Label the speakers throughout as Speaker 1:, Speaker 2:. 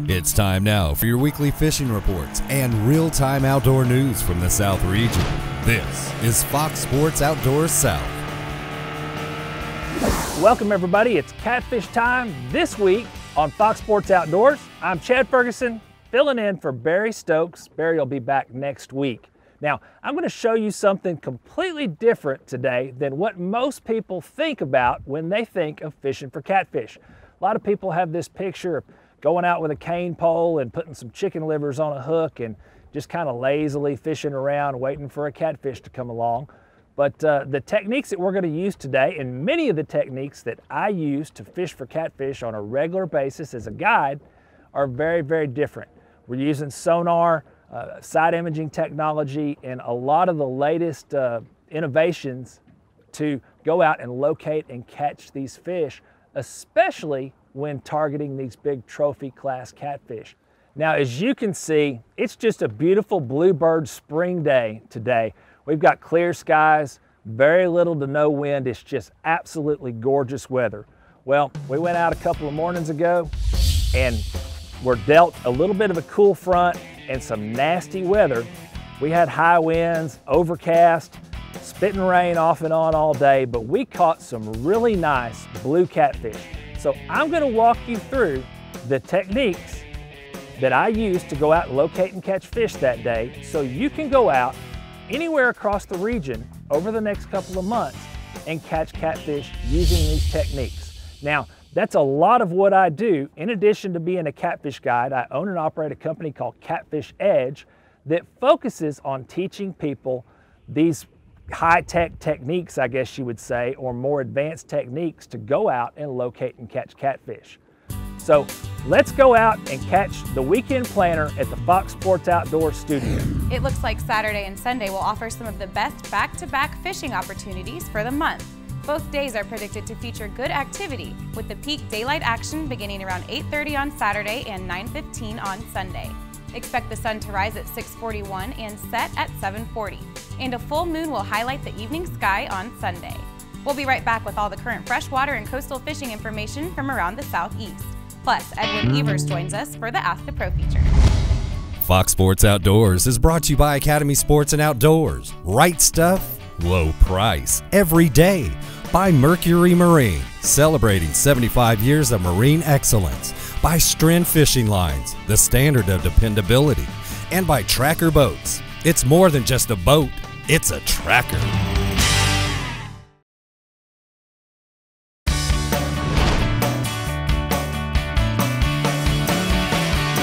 Speaker 1: It's time now for your weekly fishing reports and real-time outdoor news from the South region. This is Fox Sports Outdoors South.
Speaker 2: Welcome everybody, it's Catfish time this week on Fox Sports Outdoors. I'm Chad Ferguson, filling in for Barry Stokes. Barry will be back next week. Now, I'm going to show you something completely different today than what most people think about when they think of fishing for catfish. A lot of people have this picture of going out with a cane pole and putting some chicken livers on a hook and just kind of lazily fishing around waiting for a catfish to come along. But the techniques that we're going to use today, and many of the techniques that I use to fish for catfish on a regular basis as a guide, are very, very different. We're using sonar, side imaging technology, and a lot of the latest innovations to go out and locate and catch these fish, especially when targeting these big trophy class catfish. Now, as you can see, it's just a beautiful bluebird spring day today. We've got clear skies, very little to no wind. It's just absolutely gorgeous weather. Well, we went out a couple of mornings ago and were dealt a little bit of a cool front and some nasty weather. We had high winds, overcast, spitting rain off and on all day, but we caught some really nice blue catfish. So I'm going to walk you through the techniques that I used to go out and locate and catch fish that day, so you can go out anywhere across the region over the next couple of months and catch catfish using these techniques. Now, that's a lot of what I do. In addition to being a catfish guide, I own and operate a company called Catfish Edge that focuses on teaching people these high-tech techniques, I guess you would say, or more advanced techniques to go out and locate and catch catfish. So let's go out and catch the weekend planner at the Fox Sports Outdoors studio.
Speaker 3: It looks like Saturday and Sunday will offer some of the best back-to-back fishing opportunities for the month. Both days are predicted to feature good activity, with the peak daylight action beginning around 8:30 on Saturday and 9:15 on Sunday. Expect the sun to rise at 6:41 and set at 7:40, and a full moon will highlight the evening sky on Sunday. We'll be right back with all the current freshwater and coastal fishing information from around the southeast. Plus, Edwin Evers joins us for the Ask the Pro feature.
Speaker 1: Fox Sports Outdoors is brought to you by Academy Sports and Outdoors. Right stuff, low price, every day. By Mercury Marine, celebrating 75 years of marine excellence. By Stren Fishing Lines, the standard of dependability. And by Tracker Boats. It's more than just a boat, it's a tracker.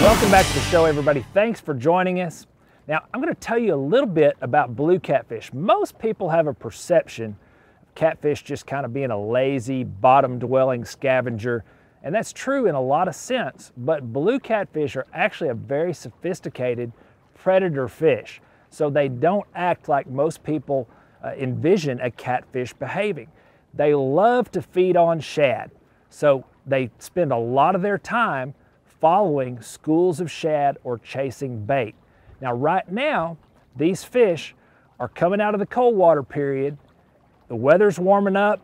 Speaker 2: Welcome back to the show, everybody. Thanks for joining us. Now, I'm going to tell you a little bit about blue catfish. Most people have a perception of catfish just kind of being a lazy, bottom-dwelling scavenger, and that's true in a lot of sense, but blue catfish are actually a very sophisticated predator fish, so they don't act like most people envision a catfish behaving. They love to feed on shad, so they spend a lot of their time following schools of shad or chasing bait. Now, right now, these fish are coming out of the cold water period. The weather's warming up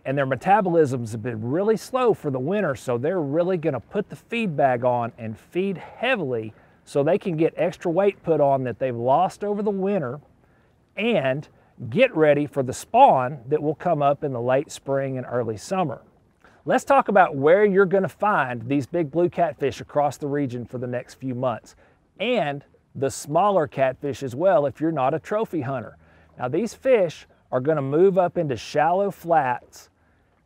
Speaker 2: and their metabolisms have been really slow for the winter, so they're really gonna put the feed bag on and feed heavily so they can get extra weight put on that they've lost over the winter and get ready for the spawn that will come up in the late spring and early summer. Let's talk about where you're going to find these big blue catfish across the region for the next few months, and the smaller catfish as well if you're not a trophy hunter. Now, these fish are going to move up into shallow flats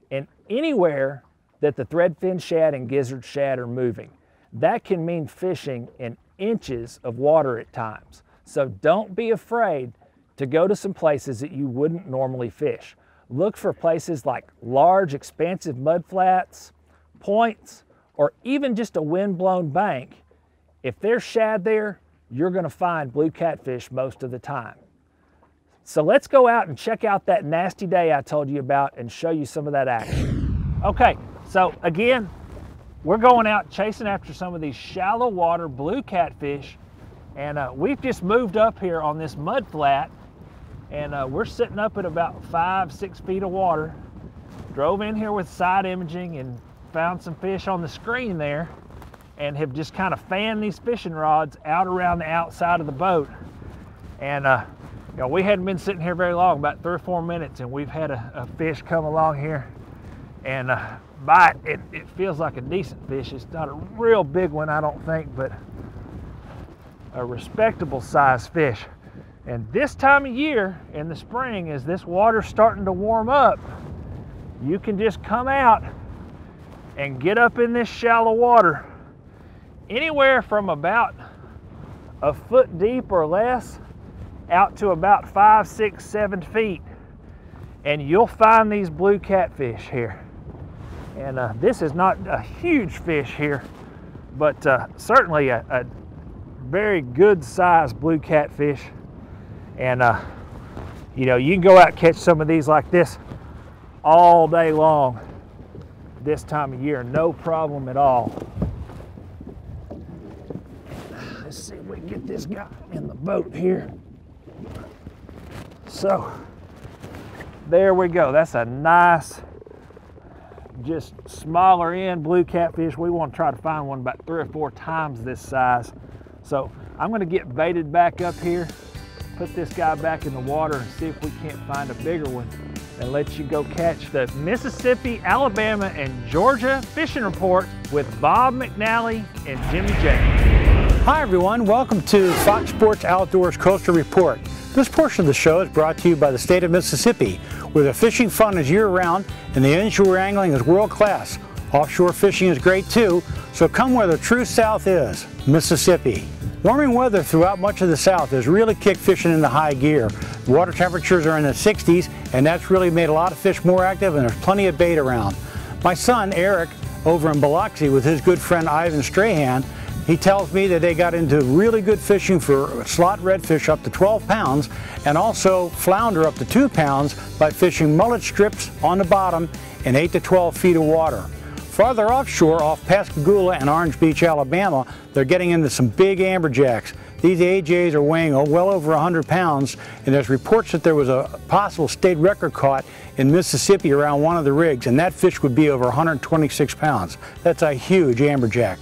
Speaker 2: and anywhere that the threadfin shad and gizzard shad are moving. That can mean fishing in inches of water at times. So don't be afraid to go to some places that you wouldn't normally fish. Look for places like large, expansive mudflats, points, or even just a wind-blown bank. If there's shad there, you're going to find blue catfish most of the time. So let's go out and check out that nasty day I told you about and show you some of that action. Okay, so again, we're going out chasing after some of these shallow water blue catfish, and we've just moved up here on this mud flat, and we're sitting up at about 5-6 feet of water. drove in here with side imaging and found some fish on the screen there, and have just kind of fanned these fishing rods out around the outside of the boat. And you know, we hadn't been sitting here very long, about 3 or 4 minutes, and we've had a fish come along here and bite. It feels like a decent fish. It's not a real big one, I don't think, but a respectable size fish. And this time of year in the spring, as this water's starting to warm up, you can just come out and get up in this shallow water anywhere from about a foot deep or less out to about 5, 6, 7 feet, and you'll find these blue catfish here. And this is not a huge fish here, but certainly a very good sized blue catfish. And you know, you can go out and catch some of these like this all day long this time of year, no problem at all. Let's see if we can get this guy in the boat here. So there we go. That's a nice, just smaller end blue catfish. We want to try to find one about 3 or 4 times this size. So I'm going to get baited back up here, put this guy back in the water, and see if we can't find a bigger one, and let you go catch the Mississippi, Alabama, and Georgia fishing report with Bob McNally and Jimmy J.
Speaker 4: Hi everyone, welcome to Fox Sports Outdoors Coastal Report. This portion of the show is brought to you by the state of Mississippi, where the fishing fun is year-round and the inshore angling is world-class. Offshore fishing is great too, so come where the true South is, Mississippi. Warming weather throughout much of the South has really kicked fishing into high gear. Water temperatures are in the 60s, and that's really made a lot of fish more active, and there's plenty of bait around. My son, Eric, over in Biloxi with his good friend Ivan Strahan, he tells me that they got into really good fishing for slot redfish up to 12 pounds and also flounder up to 2 pounds by fishing mullet strips on the bottom in 8 to 12 feet of water. Farther offshore, off Pascagoula and Orange Beach, Alabama, they're getting into some big amberjacks. These AJs are weighing well over 100 pounds, and there's reports that there was a possible state record caught in Mississippi around one of the rigs, and that fish would be over 126 pounds. That's a huge amberjack.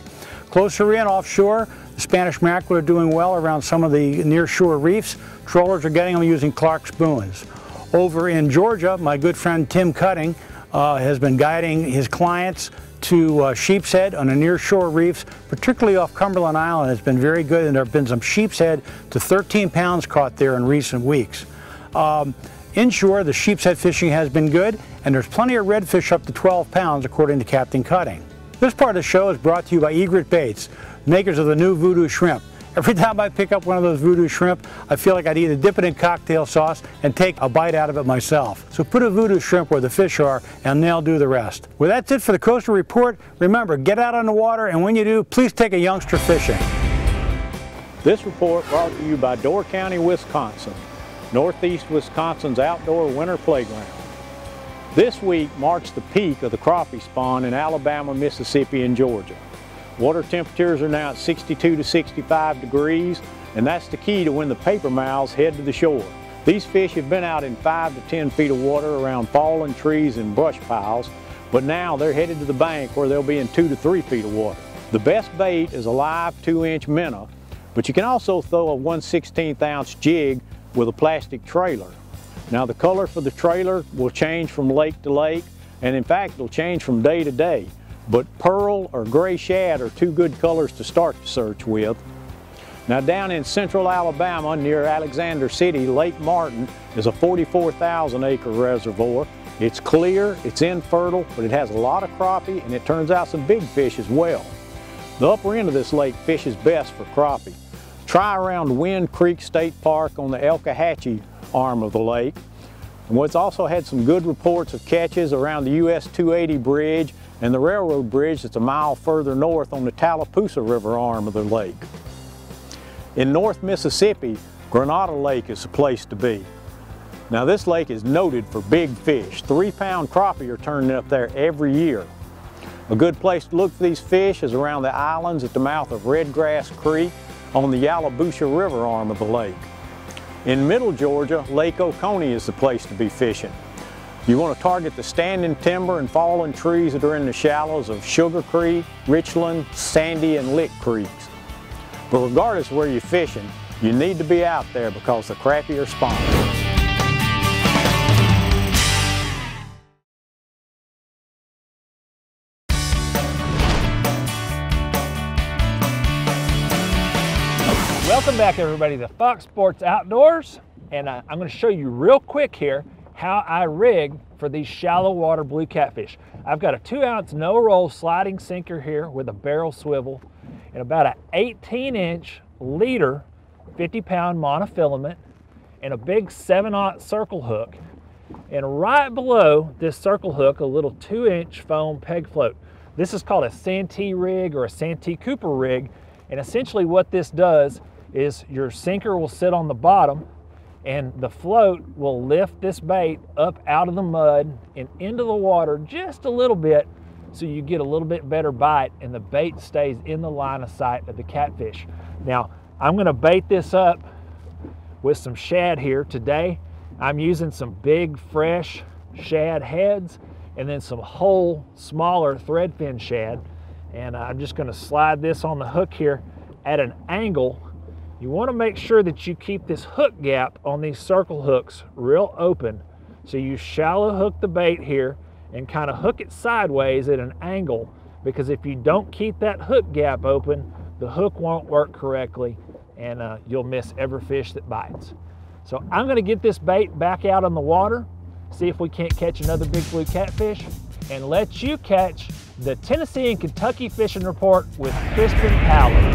Speaker 4: Closer in offshore, the Spanish mackerel are doing well around some of the near-shore reefs. Trollers are getting them using Clark spoons. Over in Georgia, my good friend Tim Cutting has been guiding his clients to sheep's head on the near-shore reefs, particularly off Cumberland Island. It's been very good, and there have been some sheep's head to 13 pounds caught there in recent weeks. Inshore, the sheep's head fishing has been good, and there's plenty of redfish up to 12 pounds, according to Captain Cutting. This part of the show is brought to you by Egret Baits, makers of the new Voodoo Shrimp. Every time I pick up one of those Voodoo Shrimp, I feel like I'd either dip it in cocktail sauce and take a bite out of it myself. So put a Voodoo Shrimp where the fish are, and they'll do the rest. Well, that's it for the Coastal Report. Remember, get out on the water, and when you do, please take a youngster fishing.
Speaker 5: This report brought to you by Door County, Wisconsin, Northeast Wisconsin's outdoor winter playground. This week marks the peak of the crappie spawn in Alabama, Mississippi, and Georgia. Water temperatures are now at 62 to 65 degrees, and that's the key to when the paper mouths head to the shore. These fish have been out in 5 to 10 feet of water around fallen trees and brush piles, but now they're headed to the bank where they'll be in 2 to 3 feet of water. The best bait is a live 2-inch minnow, but you can also throw a 1/16 ounce jig with a plastic trailer. Now the color for the trailer will change from lake to lake, and in fact it'll change from day to day, but pearl or gray shad are 2 good colors to start the search with. Now down in central Alabama near Alexander City, Lake Martin is a 44,000 acre reservoir. It's clear, it's infertile, but it has a lot of crappie, and it turns out some big fish as well. The upper end of this lake fishes best for crappie. Try around Wind Creek State Park on the Elkahatchee arm of the lake. And it's also had some good reports of catches around the US 280 bridge and the railroad bridge that's a mile further north on the Tallapoosa River arm of the lake. In North Mississippi, Granada Lake is the place to be. Now this lake is noted for big fish. 3-pound crappie are turning up there every year. A good place to look for these fish is around the islands at the mouth of Redgrass Creek on the Yallabusha River arm of the lake. In middle Georgia, Lake Oconee is the place to be fishing. You want to target the standing timber and fallen trees that are in the shallows of Sugar Creek, Richland, Sandy, and Lick Creeks. But regardless of where you're fishing, you need to be out there because the crappie are spawning.
Speaker 2: Welcome back, everybody, to Fox Sports Outdoors, and I'm going to show you real quick here how I rig for these shallow water blue catfish. I've got a 2-ounce no-roll sliding sinker here with a barrel swivel and about an 18-inch leader 50-pound monofilament and a big 7/0 circle hook. And right below this circle hook, a little 2-inch foam peg float. This is called a Santee rig or a Santee Cooper rig, and essentially what this does is your sinker will sit on the bottom and the float will lift this bait up out of the mud and into the water just a little bit so you get a little bit better bite and the bait stays in the line of sight of the catfish. Now, I'm going to bait this up with some shad here today. I'm using some big fresh shad heads and then some whole smaller threadfin shad, and I'm just going to slide this on the hook here at an angle. You want to make sure that you keep this hook gap on these circle hooks real open. So you shallow hook the bait here and kind of hook it sideways at an angle, because if you don't keep that hook gap open, the hook won't work correctly and you'll miss every fish that bites. So I'm going to get this bait back out on the water, see if we can't catch another big blue catfish, and let you catch the Tennessee and Kentucky Fishing Report with Crispin Powell.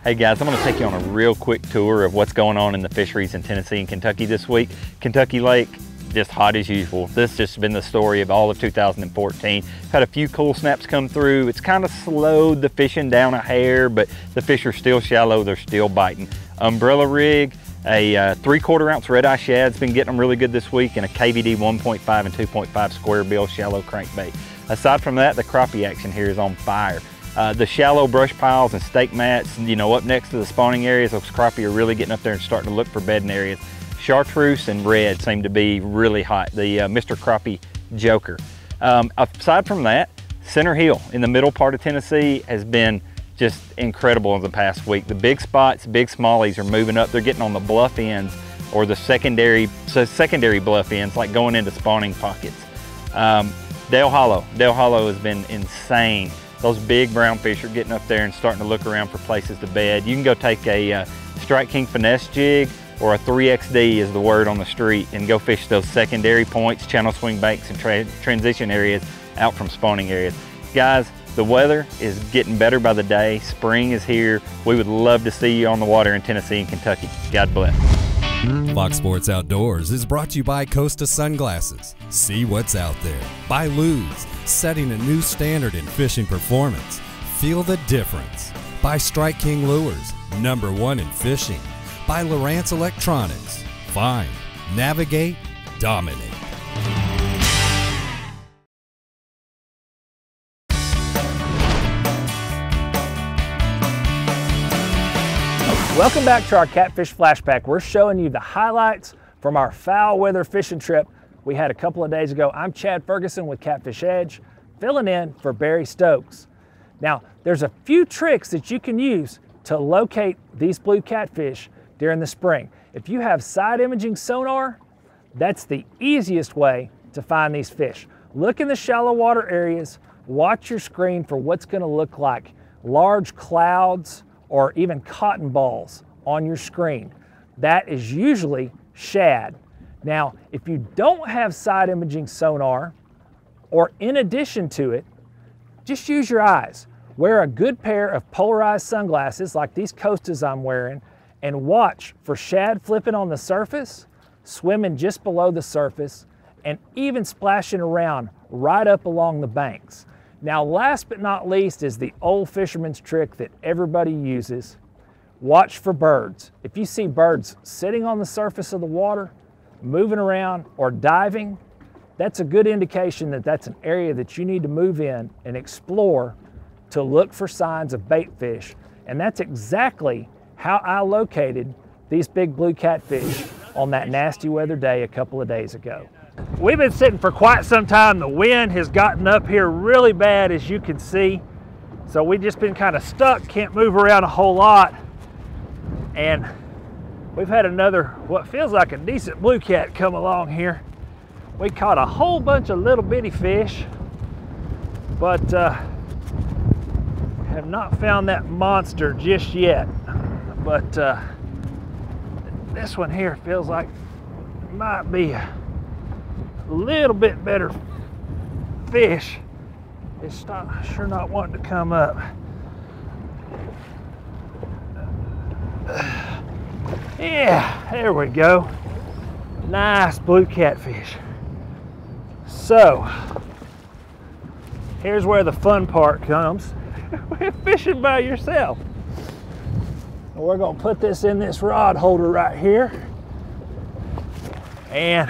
Speaker 6: Hey guys, I'm going to take you on a real quick tour of what's going on in the fisheries in Tennessee and Kentucky this week. Kentucky Lake, just hot as usual. This has just been the story of all of 2014. Had a few cool snaps come through. It's kind of slowed the fishing down a hair, but the fish are still shallow, they're still biting. Umbrella rig, a 3/4 ounce red eye shad's been getting them really good this week, and a KVD 1.5 and 2.5 square bill shallow crankbait. Aside from that, the crappie action here is on fire. The shallow brush piles and stake mats, you know, up next to the spawning areas, those crappie are really getting up there and starting to look for bedding areas. Chartreuse and red seem to be really hot, the Mr. Crappie Joker. Aside from that, Center Hill in the middle part of Tennessee has been just incredible in the past week. The big spots, big smallies are moving up. They're getting on the bluff ends or the secondary bluff ends, like going into spawning pockets. Dale Hollow has been insane. Those big brown fish are getting up there and starting to look around for places to bed. You can go take a Strike King finesse jig, or a 3XD is the word on the street, and go fish those secondary points, channel swing banks, and transition areas out from spawning areas. Guys, the weather is getting better by the day. Spring is here. We would love to see you on the water in Tennessee and Kentucky. God bless.
Speaker 1: Fox Sports Outdoors is brought to you by Costa Sunglasses. See what's out there. By Luz, setting a new standard in fishing performance. Feel the difference. By Strike King Lures, #1 in fishing. By Lowrance Electronics. Find, navigate, dominate.
Speaker 2: Welcome back to our Catfish Flashback. We're showing you the highlights from our foul weather fishing trip we had a couple of days ago. I'm Chad Ferguson with Catfish Edge, filling in for Barry Stokes. Now, there's a few tricks that you can use to locate these blue catfish during the spring. If you have side imaging sonar, that's the easiest way to find these fish. Look in the shallow water areas, watch your screen for what's going to look like large clouds or even cotton balls on your screen. That is usually shad. Now, if you don't have side imaging sonar, or in addition to it, just use your eyes. Wear a good pair of polarized sunglasses like these Costas I'm wearing, and watch for shad flipping on the surface, swimming just below the surface, and even splashing around right up along the banks. Now, last but not least is the old fisherman's trick that everybody uses. Watch for birds. If you see birds sitting on the surface of the water, moving around, or diving, that's a good indication that that's an area that you need to move in and explore to look for signs of bait fish. And that's exactly how I located these big blue catfish on that nasty weather day a couple of days ago. We've been sitting for quite some time. The wind has gotten up here really bad, as you can see. So we've just been kind of stuck, can't move around a whole lot. And we've had another, what feels like a decent blue cat come along here. We caught a whole bunch of little bitty fish, but have not found that monster just yet. But this one here feels like it might be a little bit better fish. It's sure not wanting to come up. Yeah, there we go. Nice blue catfish. So, here's where the fun part comes. We're fishing by yourself. We're gonna put this in this rod holder right here. And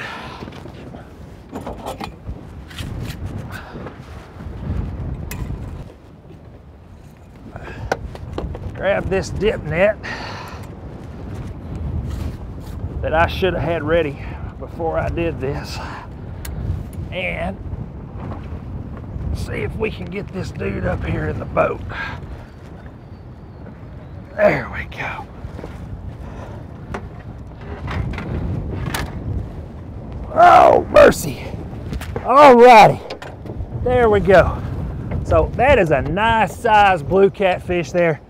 Speaker 2: grab this dip net that I should have had ready before I did this, and see if we can get this dude up here in the boat. There we go. Oh, mercy. All righty, there we go. So that is a nice size blue catfish there,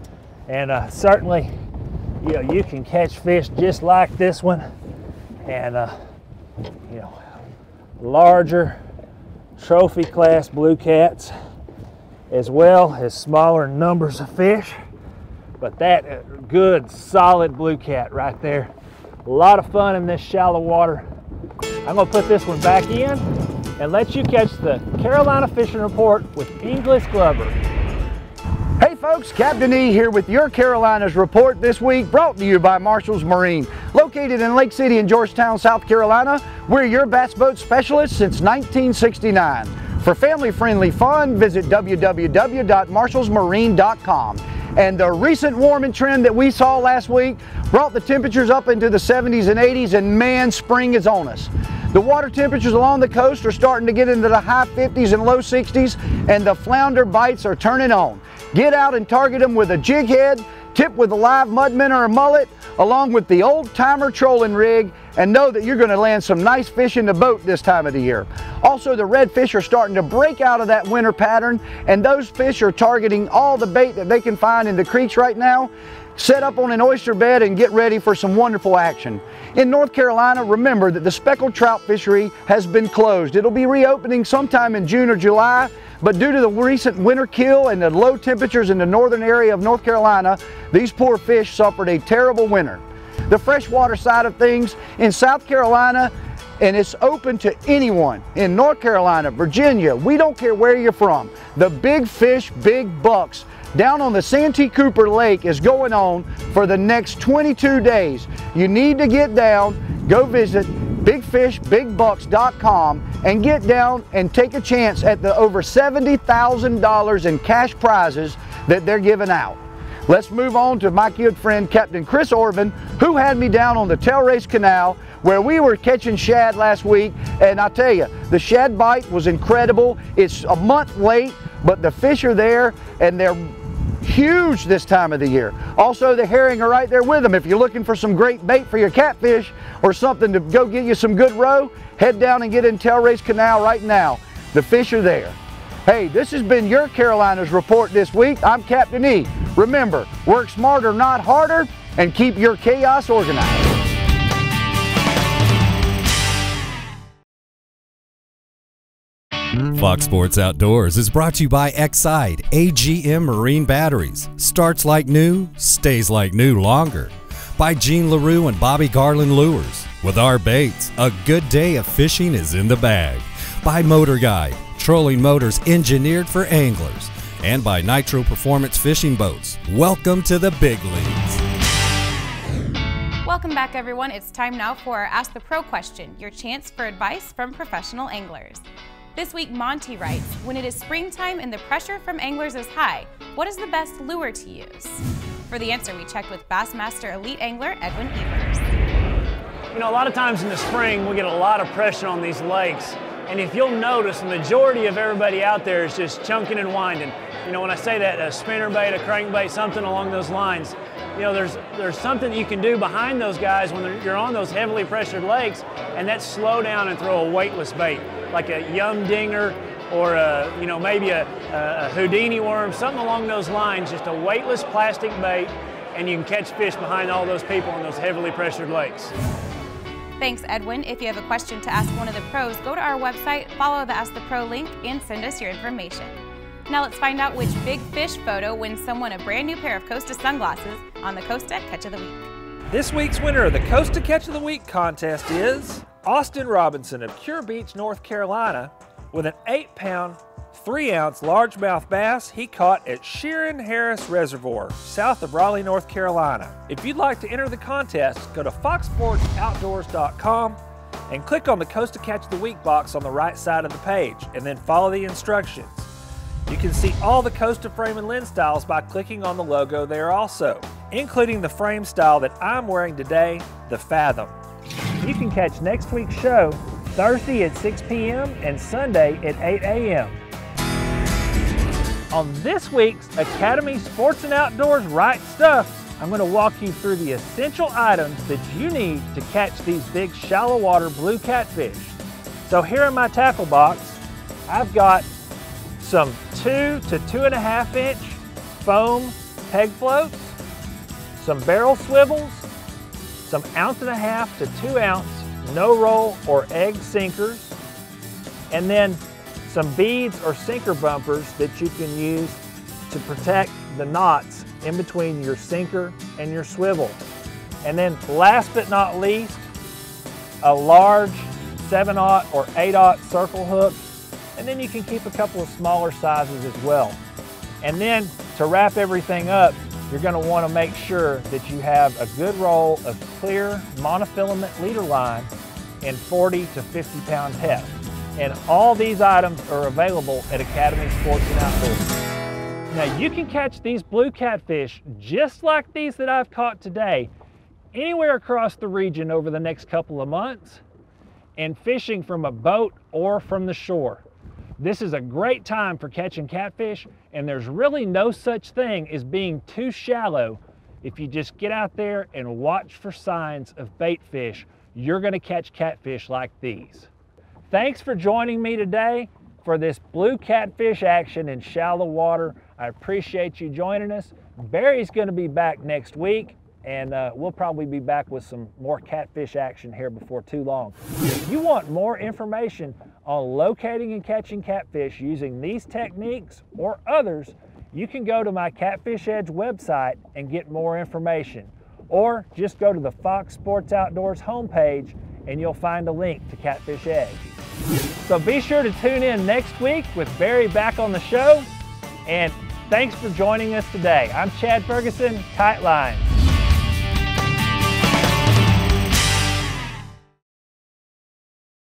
Speaker 2: and certainly, you know, you can catch fish just like this one, and you know, larger trophy class blue cats, as well as smaller numbers of fish. But that good solid blue cat right there. A lot of fun in this shallow water. I'm gonna put this one back in and let you catch the Carolina Fishing Report with English Glover.
Speaker 7: Hey folks, Captain E here with your Carolinas Report this week, brought to you by Marshall's Marine. Located in Lake City and Georgetown, South Carolina, we're your bass boat specialists since 1969. For family-friendly fun, visit www.marshallsmarine.com. And the recent warming trend that we saw last week brought the temperatures up into the 70s and 80s, and man, spring is on us. The water temperatures along the coast are starting to get into the high 50s and low 60s, and the flounder bites are turning on. Get out and target them with a jig head, tip with a live mud minnow or mullet, along with the old timer trolling rig, and know that you're going to land some nice fish in the boat this time of the year. Also, the redfish are starting to break out of that winter pattern, and those fish are targeting all the bait that they can find in the creeks right now. Set up on an oyster bed and get ready for some wonderful action. In North Carolina, remember that the speckled trout fishery has been closed. It'll be reopening sometime in June or July, but due to the recent winter kill and the low temperatures in the northern area of North Carolina, these poor fish suffered a terrible winter. The freshwater side of things in South Carolina, and it's open to anyone in North Carolina, Virginia, we don't care where you're from. The Big Fish, Big Bucks down on the Santee Cooper Lake is going on for the next 22 days. You need to get down, go visit bigfishbigbucks.com and get down and take a chance at the over $70,000 in cash prizes that they're giving out. Let's move on to my good friend Captain Chris Orvin, who had me down on the Tailrace Canal where we were catching shad last week, and I tell you, the shad bite was incredible. It's a month late, but the fish are there and they're huge this time of the year. Also, the herring are right there with them. If you're looking for some great bait for your catfish or something to go get you some good roe, head down and get in Tailrace Canal right now. The fish are there. Hey, this has been your Carolinas Report this week. I'm Captain E. Remember, work smarter, not harder, and keep your chaos organized.
Speaker 1: Fox Sports Outdoors is brought to you by Exide AGM Marine Batteries. Starts like new, stays like new longer. By Gene LaRue and Bobby Garland Lures. With our baits, a good day of fishing is in the bag. By Motor Guide, trolling motors engineered for anglers. And by Nitro Performance Fishing Boats. Welcome to the big leagues.
Speaker 3: Welcome back, everyone. It's time now for our Ask the Pro question, your chance for advice from professional anglers. This week, Monty writes, when it is springtime and the pressure from anglers is high, what is the best lure to use? For the answer, we checked with Bassmaster Elite Angler Edwin Evers.
Speaker 8: You know, a lot of times in the spring we get a lot of pressure on these lakes, and if you'll notice, the majority of everybody out there is just chunking and winding. You know, when I say that, a spinnerbait, a crankbait, something along those lines, you know, there's something you can do behind those guys when you're on those heavily pressured lakes, and that's slow down and throw a weightless bait, like a yum dinger or you know, maybe a Houdini worm, something along those lines, just a weightless plastic bait, and you can catch fish behind all those people in those heavily pressured lakes.
Speaker 3: Thanks, Edwin. If you have a question to ask one of the pros, go to our website, follow the Ask the Pro link, and send us your information. Now let's find out which big fish photo wins someone a brand new pair of Costa sunglasses on the Costa Catch of the Week.
Speaker 2: This week's winner of the Costa Catch of the Week contest is Austin Robinson of Cure Beach, North Carolina, with an 8-pound, 3-ounce largemouth bass he caught at Sheeran Harris Reservoir, south of Raleigh, North Carolina. If you'd like to enter the contest, go to foxsportsoutdoors.com and click on the Costa Catch of the Week box on the right side of the page, and then follow the instructions. You can see all the Costa frame and lens styles by clicking on the logo there also, including the frame style that I'm wearing today, the Fathom. You can catch next week's show Thursday at 6 p.m. and Sunday at 8 a.m. On this week's Academy Sports and Outdoors Right Stuff, I'm going to walk you through the essential items that you need to catch these big shallow water blue catfish. So here in my tackle box, I've got some 2 to 2.5 inch foam peg floats, some barrel swivels, some 1.5 to 2 ounce no roll or egg sinkers, and then some beads or sinker bumpers that you can use to protect the knots in between your sinker and your swivel. And then last but not least, a large 7/0 or 8/0 circle hook, and then you can keep a couple of smaller sizes as well. And then to wrap everything up, you're going to want to make sure that you have a good roll of clear monofilament leader line in 40 to 50 pound heft. And all these items are available at Academy Sports and Outdoors. Now you can catch these blue catfish just like these that I've caught today anywhere across the region over the next couple of months, and fishing from a boat or from the shore. This is a great time for catching catfish, and there's really no such thing as being too shallow. If you just get out there and watch for signs of bait fish, you're going to catch catfish like these. Thanks for joining me today for this blue catfish action in shallow water. I appreciate you joining us. Barry's going to be back next week, and we'll probably be back with some more catfish action here before too long. If you want more information on locating and catching catfish using these techniques or others, you can go to my Catfish Edge website and get more information, or just go to the Fox Sports Outdoors homepage and you'll find a link to Catfish Edge. So be sure to tune in next week with Barry back on the show, and thanks for joining us today. I'm Chad Ferguson, Tight Lines.